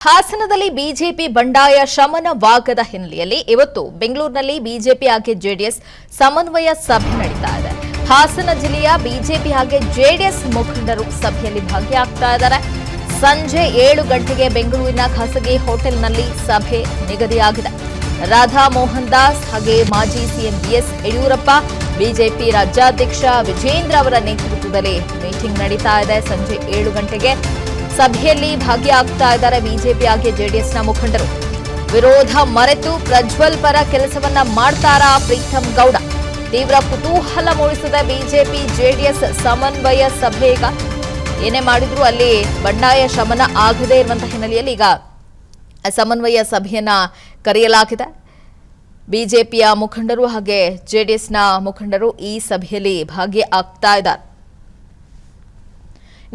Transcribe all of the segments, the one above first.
ಹಾಸನದಲ್ಲಿ ಬಿಜೆಪಿ ಬಂಡಾಯ ಶಮನವಾಗದ ಹಿನ್ನೆಲೆಯಲ್ಲಿ ಇವತ್ತು ಬೆಂಗಳೂರಿನಲ್ಲಿ ಬಿಜೆಪಿ ಹಾಗೆ ಜೆಡಿಎಸ್ ಸಮನ್ವಯ ಸಭೆ ನಡೆಯುತ್ತಾ ಇದೆ. ಹಾಸನ ಜಿಲ್ಲೆಯ ಬಿಜೆಪಿ ಹಾಗೆ ಜೆಡಿಎಸ್ ಮುಖಂಡರು ಸಭೆಯಲ್ಲಿ ಭಾಗಿಯಾಗ್ತಾ ಇದ್ದಾರೆ. ಸಂಜೆ 7 ಗಂಟೆಗೆ ಬೆಂಗಳೂರಿನ ಖಾಸಗಿ ಹೋಟೆಲ್ನಲ್ಲಿ ಸಭೆ ನಿಗದಿಯಾಗಿದೆ. ರಾಧಾ ಮೋಹನ್ ದಾಸ್ ಹಾಗೆ ಮಾಜಿ ಸಿಎಂ ಬಿಎಸ್ ಯಡಿಯೂರಪ್ಪ, ಬಿಜೆಪಿ ರಾಜ್ಯಾಧ್ಯಕ್ಷ ವಿಜೇಂದ್ರ ಅವರ ನೇತೃತ್ವದಲ್ಲಿ ಮೀಟಿಂಗ್ ನಡೀತಾ ಇದೆ. ಸಂಜೆ 7 ಗಂಟೆಗೆ ಸಭೆಯಲ್ಲಿ ಭಾಗಿಯಾಗ್ತಾ ಇದ್ದಾರೆ ಬಿಜೆಪಿ ಹಾಗೆ ಜೆಡಿಎಸ್ನ ಮುಖಂಡರು. ವಿರೋಧ ಮರೆತು ಪ್ರಜ್ವಲ್ ಪರ ಕೆಲಸವನ್ನ ಮಾಡ್ತಾರಾ ಪ್ರೀತಂ ಗೌಡ? ತೀವ್ರ ಕುತೂಹಲ ಮೂಡಿಸಿದ ಬಿಜೆಪಿ ಜೆಡಿಎಸ್ ಸಮನ್ವಯ ಸಭೆ. ಈಗ ಏನೇ ಮಾಡಿದ್ರು ಅಲ್ಲಿ ಬಂಡಾಯ ಶಮನ ಆಗದೇ ಇರುವಂತಹ ಹಿನ್ನೆಲೆಯಲ್ಲಿ ಈಗ ಸಮನ್ವಯ ಸಭೆಯನ್ನ ಕರೆಯಲಾಗಿದೆ. ಬಿಜೆಪಿಯ ಮುಖಂಡರು ಹಾಗೆ ಜೆಡಿಎಸ್ನ ಮುಖಂಡರು ಈ ಸಭೆಯಲ್ಲಿ ಭಾಗಿಯಾಗ್ತಾ ಇದ್ದಾರೆ.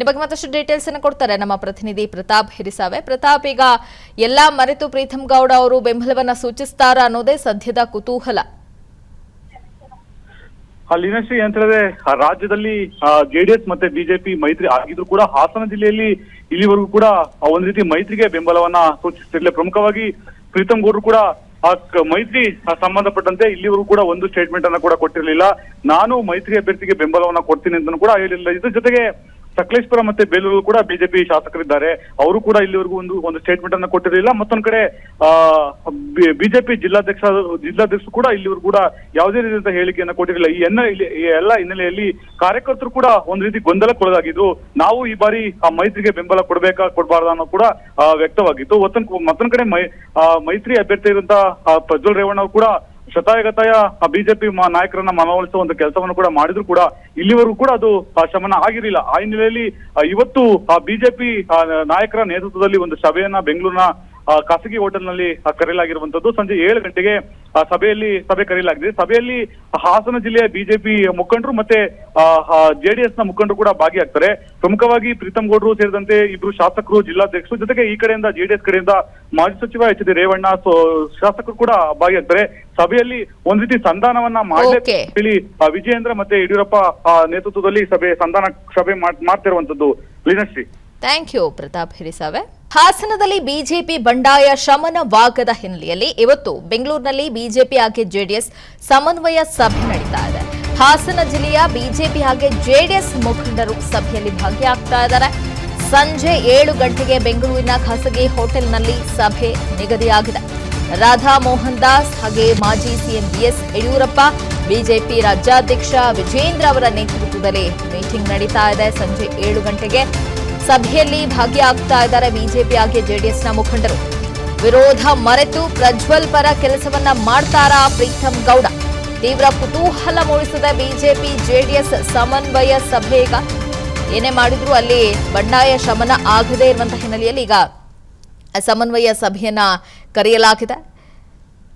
ಈ ಬಗ್ಗೆ ಮತ್ತಷ್ಟು ಡೀಟೇಲ್ಸ್ ಅನ್ನು ಕೊಡ್ತಾರೆ ನಮ್ಮ ಪ್ರತಿನಿಧಿ ಪ್ರತಾಪ್ ಹಿರಿಸಾವೆ. ಪ್ರತಾಪ್, ಈಗ ಎಲ್ಲಾ ಮರೆತು ಪ್ರೀತಂ ಗೌಡ ಅವರು ಬೆಂಬಲವನ್ನ ಸೂಚಿಸ್ತಾರ ಅನ್ನೋದೇ ಸದ್ಯದ ಕುತೂಹಲ. ಲೀನಶ್ರೀ ಅಂತ ಹೇಳಿದ್ರೆ ರಾಜ್ಯದಲ್ಲಿ ಜೆಡಿಎಸ್ ಮತ್ತೆ ಬಿಜೆಪಿ ಮೈತ್ರಿ ಆಗಿದ್ರು ಕೂಡ ಹಾಸನ ಜಿಲ್ಲೆಯಲ್ಲಿ ಇಲ್ಲಿವರೆಗೂ ಕೂಡ ಒಂದ್ ರೀತಿ ಮೈತ್ರಿಗೆ ಬೆಂಬಲವನ್ನ ಸೂಚಿಸ್ತಿರ್ಲಿಲ್ಲ. ಪ್ರಮುಖವಾಗಿ ಪ್ರೀತಂ ಗೌಡರು ಕೂಡ ಆ ಮೈತ್ರಿ ಸಂಬಂಧಪಟ್ಟಂತೆ ಇಲ್ಲಿವರೆಗೂ ಕೂಡ ಒಂದು ಸ್ಟೇಟ್ಮೆಂಟ್ ಅನ್ನ ಕೂಡ ಕೊಟ್ಟಿರಲಿಲ್ಲ. ನಾನು ಮೈತ್ರಿ ಅಭ್ಯರ್ಥಿಗೆ ಬೆಂಬಲವನ್ನ ಕೊಡ್ತೀನಿ ಅಂತ ಕೂಡ ಹೇಳಿಲ್ಲ. ಇದ್ರ ಜೊತೆಗೆ ಸಕಲೇಶ್ಪುರ ಮತ್ತೆ ಬೇಲೂರು ಕೂಡ ಬಿಜೆಪಿ ಶಾಸಕರಿದ್ದಾರೆ, ಅವರು ಕೂಡ ಇಲ್ಲಿವರೆಗೂ ಒಂದು ಸ್ಟೇಟ್ಮೆಂಟ್ ಅನ್ನ ಕೊಟ್ಟಿರಲಿಲ್ಲ. ಮತ್ತೊಂದ್ ಕಡೆ ಬಿಜೆಪಿ ಜಿಲ್ಲಾಧ್ಯಕ್ಷರು ಕೂಡ ಇಲ್ಲಿವರೆಗೂ ಕೂಡ ಯಾವುದೇ ರೀತಿಯ ಹೇಳಿಕೆಯನ್ನ ಕೊಟ್ಟಿರಲಿಲ್ಲ. ಈ ಎಲ್ಲ ಹಿನ್ನೆಲೆಯಲ್ಲಿ ಕಾರ್ಯಕರ್ತರು ಕೂಡ ಒಂದ್ ರೀತಿ ಗೊಂದಲಕ್ಕೊಳಗಾಗಿದ್ದು, ನಾವು ಈ ಬಾರಿ ಆ ಮೈತ್ರಿಗೆ ಬೆಂಬಲ ಕೊಡ್ಬೇಕಾ ಕೊಡ್ಬಾರ್ದ ಅನ್ನೋ ಕೂಡ ವ್ಯಕ್ತವಾಗಿತ್ತು. ಮತ್ತೊಂದ್ ಕಡೆ ಮೈತ್ರಿ ಅಭ್ಯರ್ಥಿ ಇರುವಂತಹ ಪ್ರಜ್ವಲ್ ರೇವಣ್ಣ ಅವರು ಕೂಡ ಶತಾಯಗತಾಯ ಬಿಜೆಪಿ ನಾಯಕರನ್ನ ಮನವೊಲಿಸುವ ಒಂದು ಕೆಲಸವನ್ನು ಕೂಡ ಮಾಡಿದ್ರು ಕೂಡ ಇಲ್ಲಿವರೆಗೂ ಕೂಡ ಅದು ಶಮನ ಆಗಿರಲಿಲ್ಲ. ಆ ಹಿನ್ನೆಲೆಯಲ್ಲಿ ಇವತ್ತು ಬಿಜೆಪಿ ನಾಯಕರ ನೇತೃತ್ವದಲ್ಲಿ ಒಂದು ಸಭೆಯನ್ನ ಬೆಂಗಳೂರಿನ ಖಾಸಗಿ ಹೋಟೆಲ್ನಲ್ಲಿ ಕರೆಯಲಾಗಿರುವಂತದ್ದು. ಸಂಜೆ 7 ಗಂಟೆಗೆ ಸಭೆ ಕರೆಯಲಾಗಿದೆ. ಸಭೆಯಲ್ಲಿ ಹಾಸನ ಜಿಲ್ಲೆಯ ಬಿಜೆಪಿ ಮುಖಂಡರು ಮತ್ತೆ ಜೆಡಿಎಸ್ ನ ಮುಖಂಡರು ಕೂಡ ಭಾಗಿಯಾಗ್ತಾರೆ. ಪ್ರಮುಖವಾಗಿ ಪ್ರೀತಂ ಗೌಡರು ಸೇರಿದಂತೆ ಇಬ್ರು ಶಾಸಕರು, ಜಿಲ್ಲಾಧ್ಯಕ್ಷರು, ಜೊತೆಗೆ ಈ ಕಡೆಯಿಂದ ಜೆಡಿಎಸ್ ಕಡೆಯಿಂದ ಮಾಜಿ ಸಚಿವ ಎಚ್ ಡಿ ರೇವಣ್ಣ ಶಾಸಕರು ಕೂಡ ಭಾಗಿಯಾಗ್ತಾರೆ. ಸಭೆಯಲ್ಲಿ ಒಂದ್ ರೀತಿ ಸಂಧಾನವನ್ನ ಮಾಡಲಿ ಹೇಳಿ ವಿಜೇಂದ್ರ ಮತ್ತೆ ಯಡಿಯೂರಪ್ಪ ನೇತೃತ್ವದಲ್ಲಿ ಸಂಧಾನ ಸಭೆ ಮಾಡ್ತಿರುವಂತದ್ದು. Leenashri, thank you Pratap Hirisave. ಹಾಸನದಲ್ಲಿ ಬಿಜೆಪಿ ಬಂಡಾಯ ಶಮನವಾಗದ ಹಿನ್ನೆಲೆಯಲ್ಲಿ ಇವತ್ತು ಬೆಂಗಳೂರಿನಲ್ಲಿ ಬಿಜೆಪಿ ಹಾಗೆ ಜೆಡಿಎಸ್ ಸಮನ್ವಯ ಸಭೆ ನಡೆಯುತ್ತಾ ಇದೆ. ಹಾಸನ ಜಿಲ್ಲೆಯ ಬಿಜೆಪಿ ಹಾಗೆ ಜೆಡಿಎಸ್ ಮುಖಂಡರು ಸಭೆಯಲ್ಲಿ ಭಾಗಿಯಾಗ್ತಾ ಇದ್ದಾರೆ. ಸಂಜೆ 7 ಗಂಟೆಗೆ ಬೆಂಗಳೂರಿನ ಖಾಸಗಿ ಹೋಟೆಲ್ನಲ್ಲಿ ಸಭೆ ನಿಗದಿಯಾಗಿದೆ. ರಾಧಾ ಮೋಹನ್ ದಾಸ್ ಹಾಗೆ ಮಾಜಿ ಸಿಎಂ ಬಿಎಸ್ ಯಡಿಯೂರಪ್ಪ, ಬಿಜೆಪಿ ರಾಜ್ಯಾಧ್ಯಕ್ಷ ವಿಜೇಂದ್ರ ಅವರ ನೇತೃತ್ವದಲ್ಲಿ ಮೀಟಿಂಗ್ ನಡೀತಾ ಇದೆ. ಸಂಜೆ 7 ಗಂಟೆಗೆ ಸಭೆಯಲ್ಲಿ ಭಾಗಿಯಾಗ್ತಾ ಇದ್ದಾರೆ ಬಿಜೆಪಿ ಹಾಗೆ ಜೆಡಿಎಸ್ನ ಮುಖಂಡರು. ವಿರೋಧ ಮರೆತು ಪ್ರಜ್ವಲ್ ಪರ ಕೆಲಸವನ್ನ ಮಾಡ್ತಾರಾ ಪ್ರೀತಂ ಗೌಡ? ತೀವ್ರ ಕುತೂಹಲ ಮೂಡಿಸಿದ ಬಿಜೆಪಿ ಜೆಡಿಎಸ್ ಸಮನ್ವಯ ಸಭೆ. ಈಗ ಏನೇ ಮಾಡಿದ್ರು ಅಲ್ಲಿ ಬಂಡಾಯ ಶಮನ ಆಗದೇ ಇರುವಂತಹ ಹಿನ್ನೆಲೆಯಲ್ಲಿ ಈಗ ಸಮನ್ವಯ ಸಭೆಯನ್ನ ಕರೆಯಲಾಗಿದೆ.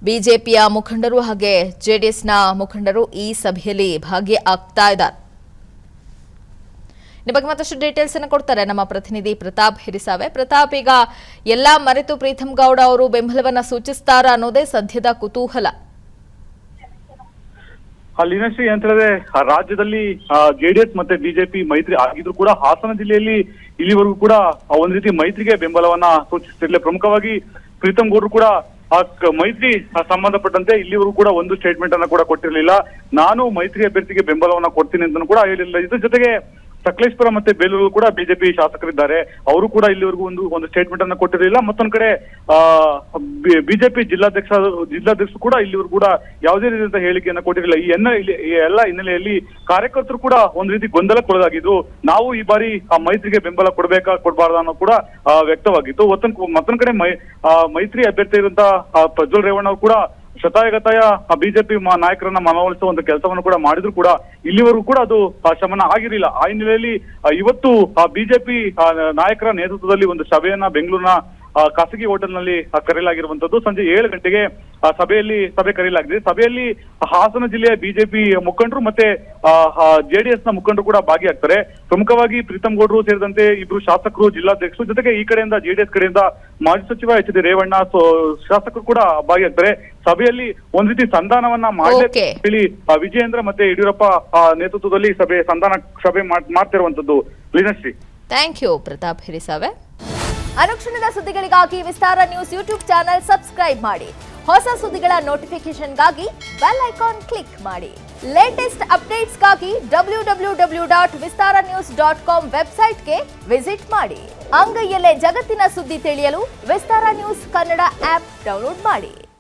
ಬಿಜೆಪಿಯ ಮುಖಂಡರು ಹಾಗೆ ಜೆಡಿಎಸ್ನ ಮುಖಂಡರು ಈ ಸಭೆಯಲ್ಲಿ ಭಾಗಿಯಾಗ್ತಾ ಇದ್ದಾರೆ. ಈ ಬಗ್ಗೆ ಮತ್ತಷ್ಟು ಡೀಟೇಲ್ಸ್ ಅನ್ನು ಕೊಡ್ತಾರೆ ನಮ್ಮ ಪ್ರತಿನಿಧಿ ಪ್ರತಾಪ್ ಹಿರಿಸಾವೆ. ಪ್ರತಾಪ್, ಈಗ ಎಲ್ಲಾ ಮರೆತು ಪ್ರೀತಂ ಗೌಡ ಅವರು ಬೆಂಬಲವನ್ನ ಸೂಚಿಸ್ತಾರ ಅನ್ನೋದೇ ಸದ್ಯದ ಕುತೂಹಲ. ಲೀನಶ್ರೀ ಅಂತ ಹೇಳಿದ್ರೆ ರಾಜ್ಯದಲ್ಲಿ ಜೆಡಿಎಸ್ ಮತ್ತೆ ಬಿಜೆಪಿ ಮೈತ್ರಿ ಆಗಿದ್ರು ಕೂಡ ಹಾಸನ ಜಿಲ್ಲೆಯಲ್ಲಿ ಇಲ್ಲಿವರೆಗೂ ಕೂಡ ಒಂದ್ ರೀತಿ ಮೈತ್ರಿಗೆ ಬೆಂಬಲವನ್ನ ಸೂಚಿಸ್ತಿರ್ಲಿಲ್ಲ. ಪ್ರಮುಖವಾಗಿ ಪ್ರೀತಂ ಗೌಡರು ಕೂಡ ಆ ಮೈತ್ರಿ ಸಂಬಂಧಪಟ್ಟಂತೆ ಇಲ್ಲಿವರೆಗೂ ಕೂಡ ಒಂದು ಸ್ಟೇಟ್ಮೆಂಟ್ ಅನ್ನ ಕೂಡ ಕೊಟ್ಟಿರಲಿಲ್ಲ. ನಾನು ಮೈತ್ರಿ ಅಭ್ಯರ್ಥಿಗೆ ಬೆಂಬಲವನ್ನ ಕೊಡ್ತೀನಿ ಅಂತ ಕೂಡ ಹೇಳಿಲ್ಲ. ಇದ್ರ ಜೊತೆಗೆ ಸಕಲೇಶ್ಪುರ ಮತ್ತೆ ಬೇಲೂರು ಕೂಡ ಬಿಜೆಪಿ ಶಾಸಕರಿದ್ದಾರೆ, ಅವರು ಕೂಡ ಇಲ್ಲಿವರೆಗೂ ಒಂದು ಸ್ಟೇಟ್ಮೆಂಟ್ ಅನ್ನ ಕೊಟ್ಟಿರಲಿಲ್ಲ. ಮತ್ತೊಂದ್ ಕಡೆ ಬಿಜೆಪಿ ಜಿಲ್ಲಾಧ್ಯಕ್ಷರು ಕೂಡ ಇಲ್ಲಿವರೆಗೂ ಕೂಡ ಯಾವುದೇ ರೀತಿಯ ಹೇಳಿಕೆಯನ್ನ ಕೊಟ್ಟಿರಲಿಲ್ಲ. ಈ ಎಲ್ಲ ಹಿನ್ನೆಲೆಯಲ್ಲಿ ಕಾರ್ಯಕರ್ತರು ಕೂಡ ಒಂದ್ ರೀತಿ ಗೊಂದಲಕ್ಕೊಳಗಾಗಿದ್ದು, ನಾವು ಈ ಬಾರಿ ಆ ಮೈತ್ರಿಗೆ ಬೆಂಬಲ ಕೊಡ್ಬೇಕಾ ಕೊಡ್ಬಾರ್ದ ಅನ್ನೋ ಕೂಡ ವ್ಯಕ್ತವಾಗಿತ್ತು. ಮತ್ತೊಂದ್ ಕಡೆ ಮೈತ್ರಿ ಅಭ್ಯರ್ಥಿ ಇರುವಂತಹ ಪ್ರಜ್ವಲ್ ರೇವಣ್ಣ ಅವರು ಕೂಡ ಶತಾಯಗತಾಯ ಬಿಜೆಪಿ ನಾಯಕರನ್ನ ಮನವೊಲಿಸುವ ಒಂದು ಕೆಲಸವನ್ನು ಕೂಡ ಮಾಡಿದ್ರು ಕೂಡ ಇಲ್ಲಿವರೆಗೂ ಕೂಡ ಅದು ಶಮನ ಆಗಿರಲಿಲ್ಲ. ಆ ಹಿನ್ನೆಲೆಯಲ್ಲಿ ಇವತ್ತು ಬಿಜೆಪಿ ನಾಯಕರ ನೇತೃತ್ವದಲ್ಲಿ ಒಂದು ಸಭೆಯನ್ನ ಬೆಂಗಳೂರಿನ ಖಾಸಗಿ ಹೋಟೆಲ್ನಲ್ಲಿ ಕರೆಯಲಾಗಿರುವಂತದ್ದು. ಸಂಜೆ 7 ಗಂಟೆಗೆ ಸಭೆ ಕರೆಯಲಾಗಿದೆ. ಸಭೆಯಲ್ಲಿ ಹಾಸನ ಜಿಲ್ಲೆಯ ಬಿಜೆಪಿ ಮುಖಂಡರು ಮತ್ತೆ ಜೆಡಿಎಸ್ ನ ಮುಖಂಡರು ಕೂಡ ಭಾಗಿಯಾಗ್ತಾರೆ. ಪ್ರಮುಖವಾಗಿ ಪ್ರೀತಂ ಗೌಡರು ಸೇರಿದಂತೆ ಇಬ್ರು ಶಾಸಕರು, ಜಿಲ್ಲಾಧ್ಯಕ್ಷರು, ಜೊತೆಗೆ ಈ ಕಡೆಯಿಂದ ಜೆಡಿಎಸ್ ಕಡೆಯಿಂದ ಮಾಜಿ ಸಚಿವ ಎಚ್ ಡಿ ರೇವಣ್ಣ ಶಾಸಕರು ಕೂಡ ಭಾಗಿಯಾಗ್ತಾರೆ. ಸಭೆಯಲ್ಲಿ ಒಂದ್ ರೀತಿ ಸಂಧಾನವನ್ನ ಮಾಡಲಿ ಹೇಳಿ ವಿಜೇಂದ್ರ ಮತ್ತೆ ಯಡಿಯೂರಪ್ಪ ನೇತೃತ್ವದಲ್ಲಿ ಸಂಧಾನ ಸಭೆ ಮಾಡ್ತಿರುವಂತದ್ದು. Leenashri, thank you Pratap Hirisave. ಅನುಕ್ಷಣದ ಸುದ್ದಿಗಳಿಗಾಗಿ Vistara news YouTube channel subscribe ಮಾಡಿ. ಹೊಸ ಸುದ್ದಿಗಳ ನೋಟಿಫಿಕೇಶನ್ಗಾಗಿ ಬೆಲ್ ಐಕಾನ್ ಕ್ಲಿಕ್ ಮಾಡಿ. ಲೇಟೆಸ್ಟ್ ಅಪ್ಡೇಟ್ಸ್ಗಾಗಿ www.vistaranews.com ವೆಬ್ಸೈಟ್ಗೆ ವಿಸಿಟ್ ಮಾಡಿ. ಅಂಗೈಯಲ್ಲೇ ಜಗತ್ತಿನ ಸುದ್ದಿ ತಿಳಿಯಲು Vistara news Kannada app download ಮಾಡಿ.